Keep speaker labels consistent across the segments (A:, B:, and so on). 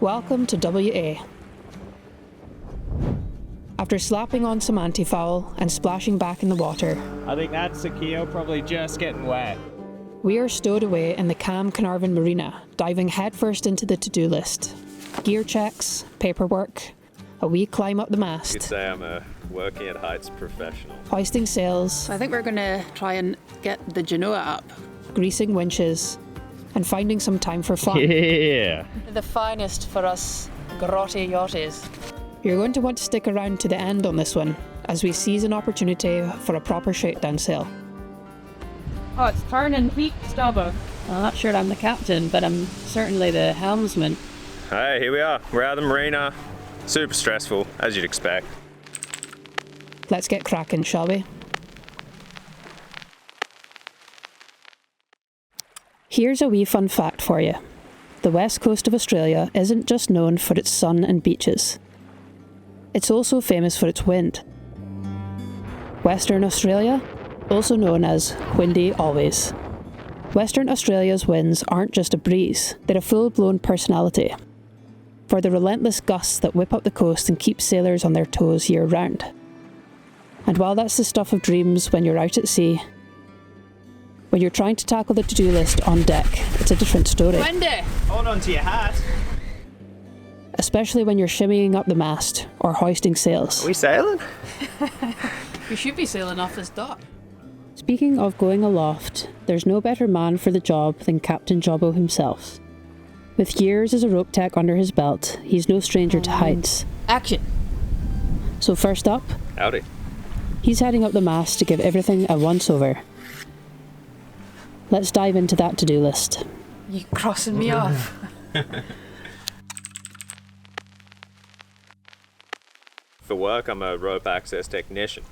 A: Welcome to WA. After slapping on some anti-foul and splashing back in the water,
B: I think that's the keel probably just getting wet.
A: we are stowed away in the Carnarvon Marina, diving headfirst into the to-do list. Gear checks, paperwork, a wee climb up the mast.
C: You could say I'm a working at heights professional.
A: Hoisting sails,
D: I think we're going to try and get the Genoa up.
A: greasing winches, and finding some time for fun.
B: Yeah.
D: The finest for us grotty yachties.
A: You're going to want to stick around to the end on this one, as we seize an opportunity for a proper shakedown sail.
D: Oh, it's turning feet, Jobbo. I'm not sure I'm the captain, but I'm certainly the helmsman.
C: Hey, here we are. We're out of the marina. Super stressful, as you'd expect.
A: Let's get cracking, shall we? Here's a wee fun fact for you. The west coast of Australia isn't just known for its sun and beaches. It's also famous for its wind. Western Australia, also known as windy always. Western Australia's winds aren't just a breeze, they're a full-blown personality. For the relentless gusts that whip up the coast and keep sailors on their toes year-round. And while that's the stuff of dreams when you're out at sea, when you're trying to tackle the to-do list on deck, it's a different story.
D: Windy!
B: Hold on to your hat.
A: Especially when you're shimmying up the mast or hoisting sails.
C: Are we sailing?
D: You should be sailing off this dock.
A: Speaking of going aloft, there's no better man for the job than Captain Jobbo himself. With years as a rope tech under his belt, he's no stranger to heights.
D: Action!
A: So first up,
C: Howdy.
A: he's heading up the mast to give everything a once-over. Let's dive into that to-do list.
D: You crossing me off?
C: For work, I'm a rope access technician.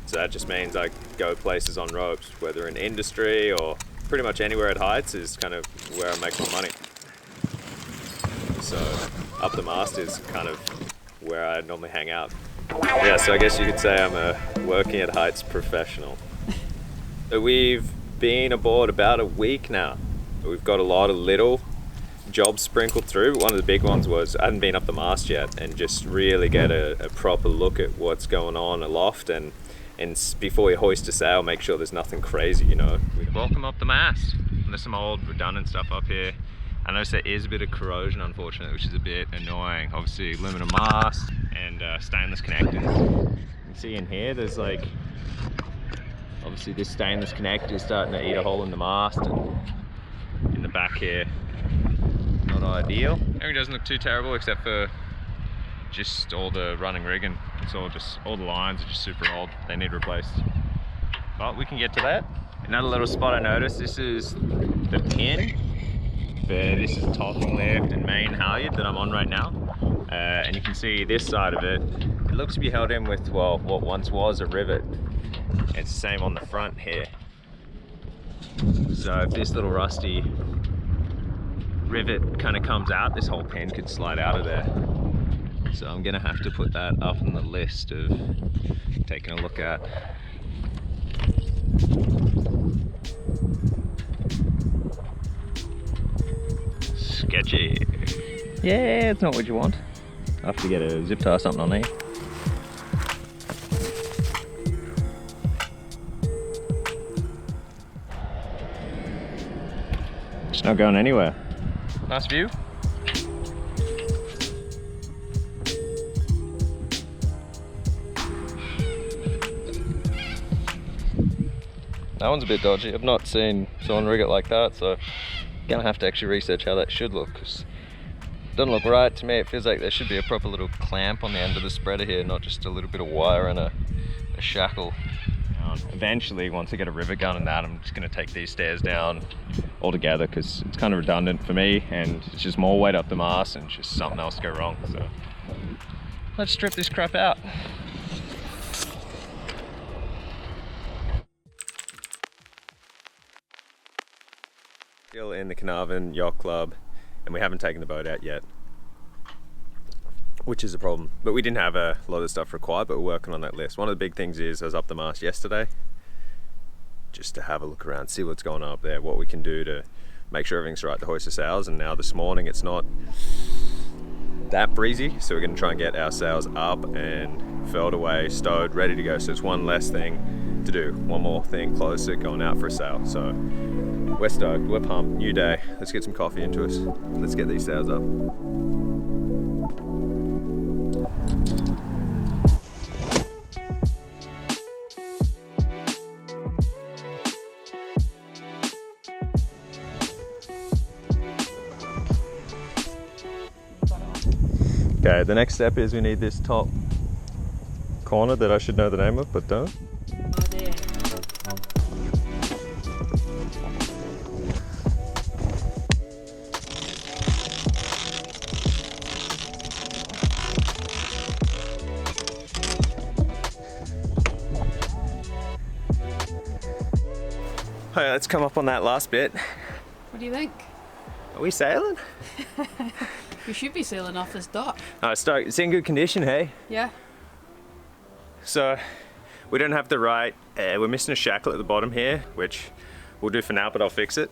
C: So that just means I go places on ropes, whether in industry or pretty much anywhere at heights is kind of where I make my money. So up the mast is kind of where I normally hang out. Yeah, so I guess you could say I'm a working at heights professional. So we've been aboard about a week now. We've got a lot of little jobs sprinkled through, but one of the big ones was I hadn't been up the mast yet and just really get a proper look at what's going on aloft and before you hoist a sail, make sure there's nothing crazy, you know. Welcome up the mast. There's some old redundant stuff up here. I noticed there is a bit of corrosion, unfortunately, which is a bit annoying. Obviously, aluminum mast and stainless connectors. You can see in here, there's like, obviously this stainless connector is starting to eat a hole in the mast, and in the back here, not ideal. Everything doesn't look too terrible except for just all the running rigging. It's all the lines are just super old. They need replaced. But we can get to that. Another little spot I noticed, this is the pin for this is topping lift and main halyard that I'm on right now. And you can see this side of it, it looks to be held in with, well, what once was a rivet. It's the same on the front here. So if this little rusty rivet kind of comes out, this whole pin could slide out of there. So I'm gonna have to put that up on the list of taking a look at. Sketchy. Yeah, it's not what you want. I have to get a zip tie or something on there. It's not going anywhere. Nice view. That one's a bit dodgy. I've not seen someone rig it like that, so gonna have to actually research how that should look, because it doesn't look right to me. It feels like there should be a proper little clamp on the end of the spreader here, not just a little bit of wire and a shackle. Eventually, once I get a rivet gun and that, I'm just gonna take these stairs down altogether, because it's kind of redundant for me and it's just more weight up the mast and just something else go wrong. So let's strip this crap out. Still in the Carnarvon Yacht Club, and we haven't taken the boat out yet, which is a problem. But we didn't have a lot of stuff required, but we're working on that list. One of the big things is I was up the mast yesterday just to have a look around, see what's going on up there, what we can do to make sure everything's right to hoist the sails. And now this morning it's not that breezy, so we're going to try and get our sails up and furled away, stowed, ready to go. So it's one less thing to do, one more thing closer, going out for a sail. So we're stoked, we're pumped, new day. Let's get some coffee into us. Let's get these sails up. Okay, the next step is we need this top corner that I should know the name of, but don't. Alright, let's come up on that last bit.
D: What do you think?
C: Are we sailing?
D: We should be sailing off this dock.
C: Oh, stoked. It's in good condition, hey?
D: Yeah.
C: So, we don't have the right, we're missing a shackle at the bottom here, which we'll do for now, but I'll fix it.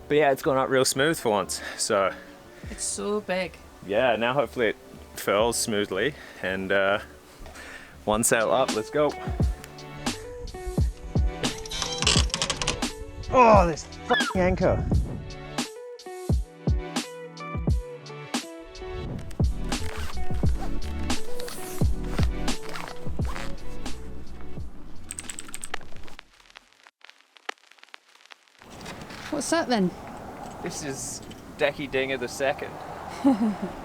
C: But yeah, it's gone up real smooth for once, so.
D: It's so big.
C: Yeah, now hopefully it furls smoothly, and one sail up, let's go. Oh, this fucking anchor.
D: What's that then?
C: This is Dinghy the second.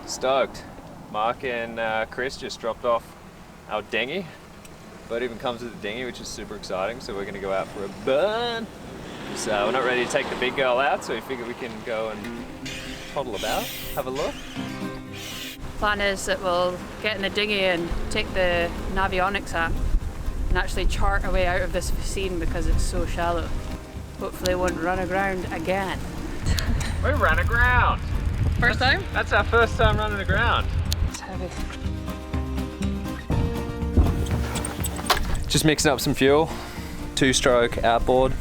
C: Stoked. Mark and Chris just dropped off our dinghy. Boat even comes with a dinghy, which is super exciting. So we're going to go out for a burn. So we're not ready to take the big girl out, so we figure we can go and toddle about, have a look.
D: Plan is that we'll get in the dinghy and take the navionics app and actually chart our way out of this scene because it's so shallow. Hopefully it won't run aground again.
C: We ran aground!
D: First time?
C: That's our first time running aground.
D: It's heavy.
C: Just mixing up some fuel. 2-stroke outboard,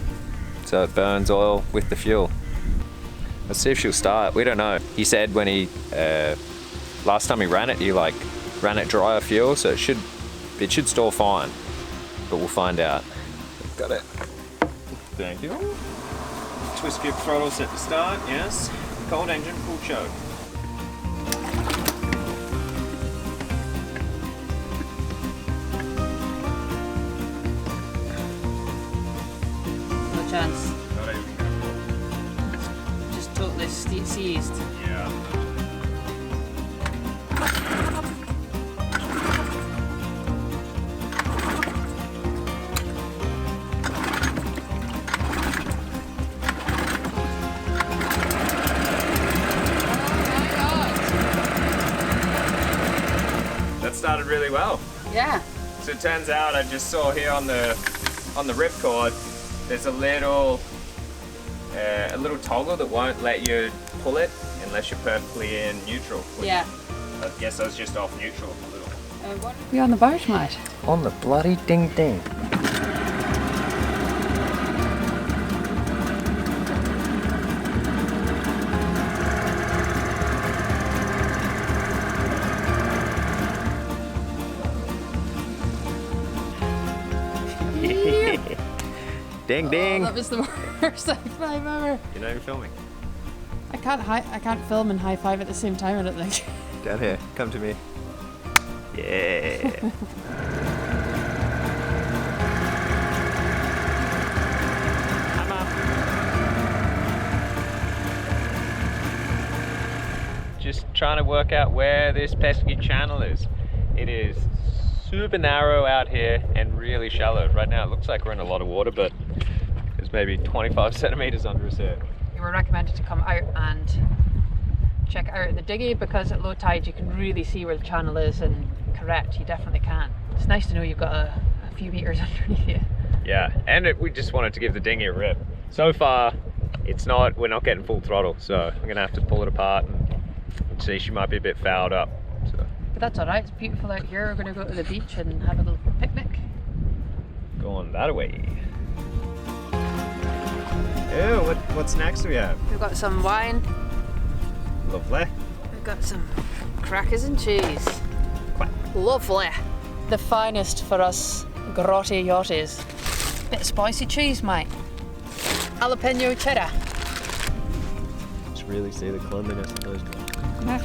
C: so it burns oil with the fuel. Let's see if she'll start. We don't know. He said when he, last time he ran it, he ran it dry of fuel, so it should stall fine. But we'll find out. Got it. Thank you. Twist grip throttle set to start, yes. Cold engine, full choke.
D: No chance.
C: Not even.
D: Just totally seized.
C: Yeah. Started really well.
D: Yeah.
C: So it turns out I just saw here on the ripcord there's a little toggle that won't let you pull it unless you're perfectly in neutral.
D: Yeah.
C: I guess I was just off neutral a little.
D: What are we on the barge mat?
C: On the bloody ding. Ding ding.
D: Oh, that was the worst high five ever.
C: You're not even filming.
D: I can't film and high five at the same time, I don't think.
C: Down here, come to me. Yeah. Come on. Just trying to work out where this pesky channel is. It is super narrow out here and really shallow. Right now it looks like we're in a lot of water, but there's maybe 25 centimeters under us here.
D: You were recommended to come out and check it out in the dinghy because at low tide you can really see where the channel is, and correct, you definitely can. It's nice to know you've got a few meters underneath you.
C: Yeah, and we just wanted to give the dinghy a rip. So far, we're not getting full throttle, so I'm gonna have to pull it apart and see. She might be a bit fouled up. So.
D: But that's alright, it's beautiful out here. We're gonna go to the beach and have a little picnic.
C: Going that way. Ew, what snacks do we have?
D: We've got some wine.
C: Lovely.
D: We've got some crackers and cheese. Lovely. The finest for us grotty yachties. Bit of spicy cheese, mate. Jalapeno cheddar.
C: Just really see the cleanliness of those guys.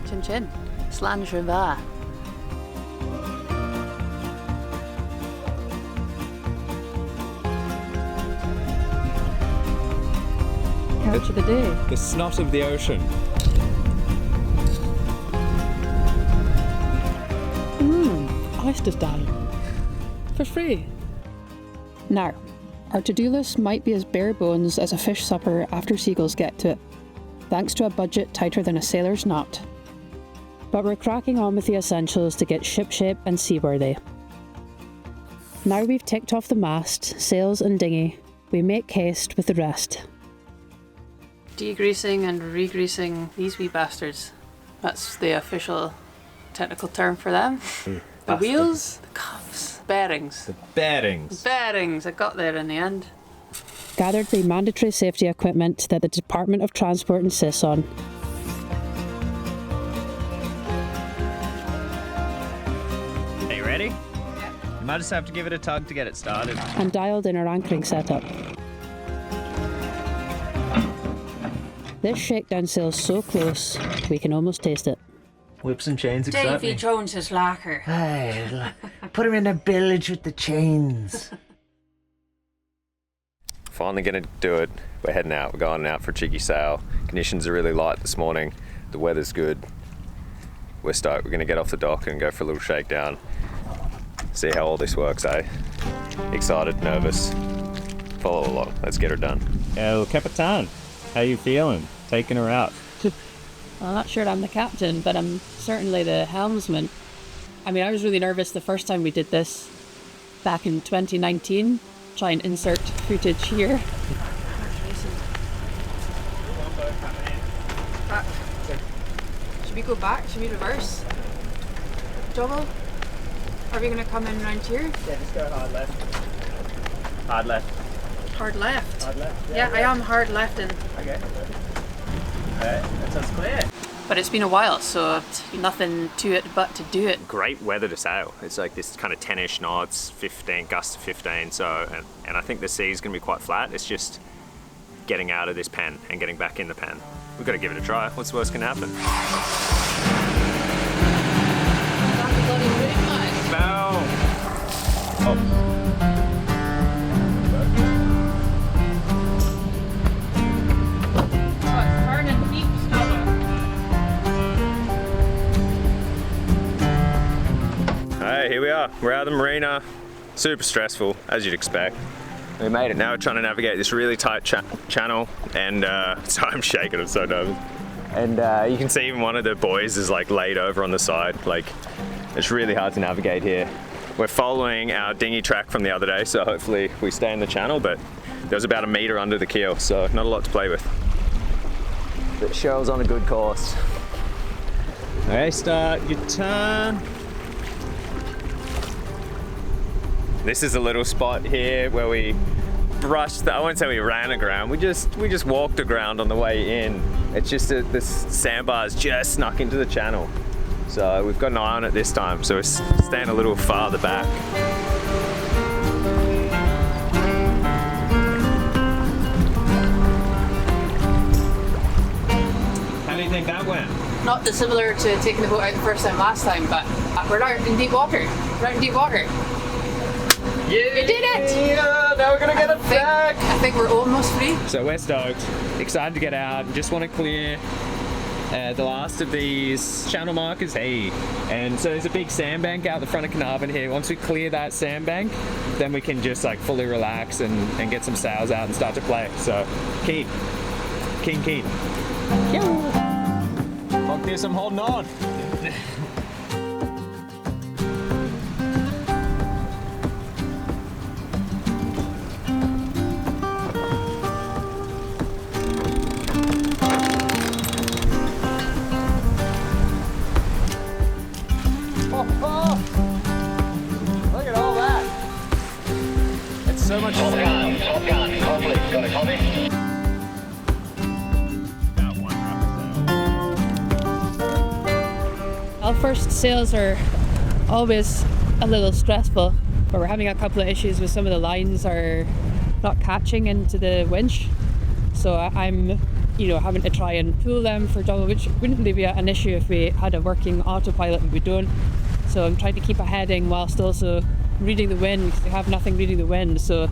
D: Chin chin. Slange river. Couch of the day.
B: The snot of the ocean.
A: Oysters, darling. For free. Now, our to-do list might be as bare bones as a fish supper after seagulls get to it, thanks to a budget tighter than a sailor's knot. But we're cracking on with the essentials to get shipshape and seaworthy. Now we've ticked off the mast, sails and dinghy, we make haste with the rest.
D: Degreasing and regreasing these wee bastards. That's the official technical term for them. The wheels, the cuffs, bearings.
B: The bearings.
D: Bearings, I got there in the end.
A: Gathered the mandatory safety equipment that the Department of Transport insists on.
B: Are you ready? Yeah. You might just have to give it a tug to get it started.
A: And dialed in our anchoring setup. This shakedown sail's so close, we can almost taste it.
E: Whips and chains excite
D: Davy
E: me.
D: Jones's lacquer.
E: Hey, put him in a village with the chains.
C: Finally gonna do it. We're heading out. We're going out for a cheeky sail. Conditions are really light this morning. The weather's good. We're stoked. We're gonna get off the dock and go for a little shakedown. See how all this works, eh? Excited, nervous. Follow along. Let's get her done.
B: El Capitan, how you feeling? Taking her out.
A: I'm not sure I'm the captain, but I'm certainly the helmsman. I mean, I was really nervous the first time we did this back in 2019. Try and insert footage here.
D: Should we go back? Should we reverse? Jobbo? Are we going to come in round here?
B: Yeah, just go hard left. Hard left.
D: Hard left?
B: Hard left.
D: Yeah, I am hard left in.
B: Okay. Alright, that sounds clear.
D: But it's been a while, so nothing to it but to do it.
C: Great weather to sail. It's like this kind of 10-ish knots, 15, gusts of 15. So, and I think the sea's gonna be quite flat. It's just getting out of this pen and getting back in the pen. We've got to give it a try. What's the worst can happen? Bow. Oh. Hey, here we are. We're out of the marina. Super stressful, as you'd expect. We made it. Now we're trying to navigate this really tight channel, and so I'm shaking. I'm so nervous. And you can see even one of the boys is like laid over on the side. Like, it's really hard to navigate here. We're following our dinghy track from the other day, so hopefully we stay in the channel, but there was about a meter under the keel, so not a lot to play with. But Cheryl's on a good course.
B: Okay, start your turn.
C: This is a little spot here where we brushed, I won't say we ran aground, we just walked aground on the way in. It's just that this sandbar's just snuck into the channel. So we've got an eye on it this time, so we're staying a little farther back.
B: How do you think that went?
D: Not dissimilar to taking the boat out the first time last time, but we're out in deep water. We're out in deep water.
C: Yeah,
D: we did it!
C: Yeah, now we're gonna get it back!
D: I think we're almost free.
B: So we're stoked, excited to get out, just want to clear the last of these channel markers. Hey, and so there's a big sandbank out the front of Carnarvon here. Once we clear that sandbank, then we can just like fully relax and get some sails out and start to play. So keen. Fuck this, I'm holding on.
C: Look at all that. It's so much fun.
F: Top gun, conflict, got a comment?
A: first sails are always a little stressful, but we're having a couple of issues with some of the lines are not catching into the winch. So I'm, having to try and pull them for Jobbo, which wouldn't really be an issue if we had a working autopilot, and we don't. So I'm trying to keep a heading whilst also reading the wind, because we have nothing reading the wind. So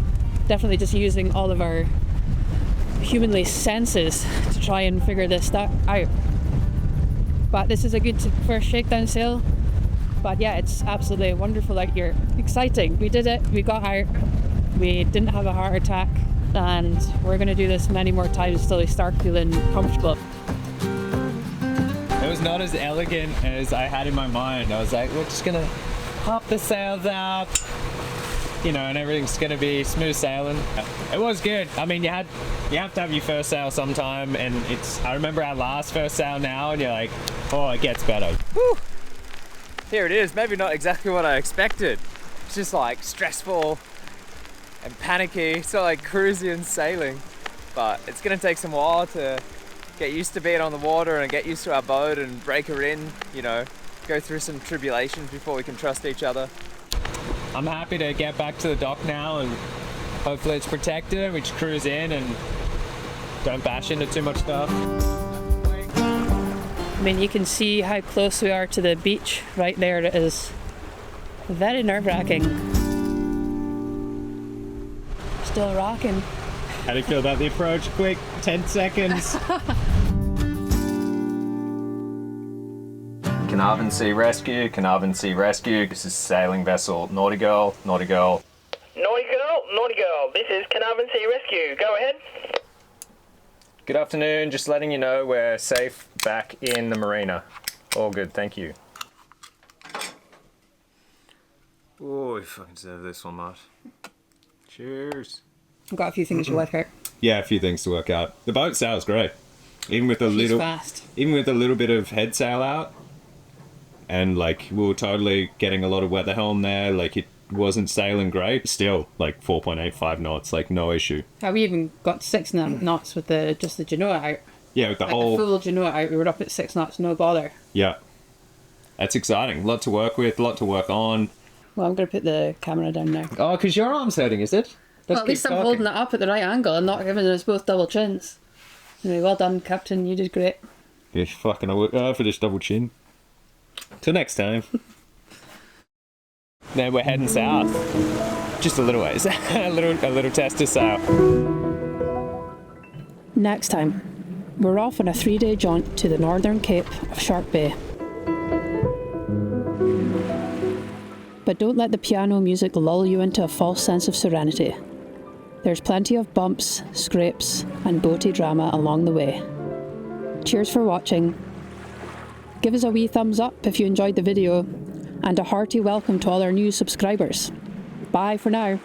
A: definitely just using all of our humanly senses to try and figure this out. But this is a good first shakedown sail. But yeah, it's absolutely wonderful out here. Exciting. We did it. We got out. We didn't have a heart attack. And we're going to do this many more times until we start feeling comfortable.
B: It was not as elegant as I had in my mind. I was like, we're just going to pop the sails out, and everything's going to be smooth sailing. It was good. I mean, you have to have your first sail sometime, and I remember our last first sail now, and you're like, oh, it gets better.
C: Whew. Here it is. Maybe not exactly what I expected. It's just like stressful and panicky, so like cruising and sailing. But it's gonna take some while to get used to being on the water and get used to our boat and break her in, go through some tribulations before we can trust each other.
B: I'm happy to get back to the dock now, and hopefully it's protected. We just cruise in and don't bash into too much stuff.
A: I mean, you can see how close we are to the beach right there. It is very nerve-wracking. Still rocking.
B: How do you feel about the approach? Quick, 10 seconds. Carnarvon Sea Rescue, Carnarvon Sea Rescue. This is sailing vessel Naughty Girl, Naughty Girl.
F: Naughty Girl, Naughty Girl. This is Carnarvon Sea Rescue. Go ahead.
B: Good afternoon, just letting you know we're safe back in the marina. All good, thank you.
C: Oh, we fucking deserve this one, Matt.
B: Cheers.
A: I've got a few things to work out.
G: Yeah, a few things to work out. The boat sails great, even with a little bit of head sail out, and like we were totally getting a lot of weather helm there. Like it wasn't sailing great. Still, like 4.85 knots, like no issue.
A: We even got 6 knots with just the Genoa out.
G: Yeah, with the
A: like
G: whole
A: the full Genoa out, we were up at 6 knots, no bother.
G: Yeah, that's exciting. A lot to work with, a lot to work on.
A: Well, I'm going to put the camera down now.
B: Oh, because your arm's hurting, is it?
A: Well, at least I'm holding it up at the right angle and not giving us both double chins. Anyway, well done, Captain. You did great.
G: Yeah, fucking I work hard for this double chin. Till next time.
B: Now we're heading south. Just a little ways. a little test to sail.
A: Next time, we're off on a 3-day jaunt to the northern cape of Shark Bay. But don't let the piano music lull you into a false sense of serenity. There's plenty of bumps, scrapes, and boaty drama along the way. Cheers for watching. Give us a wee thumbs up if you enjoyed the video, and a hearty welcome to all our new subscribers. Bye for now.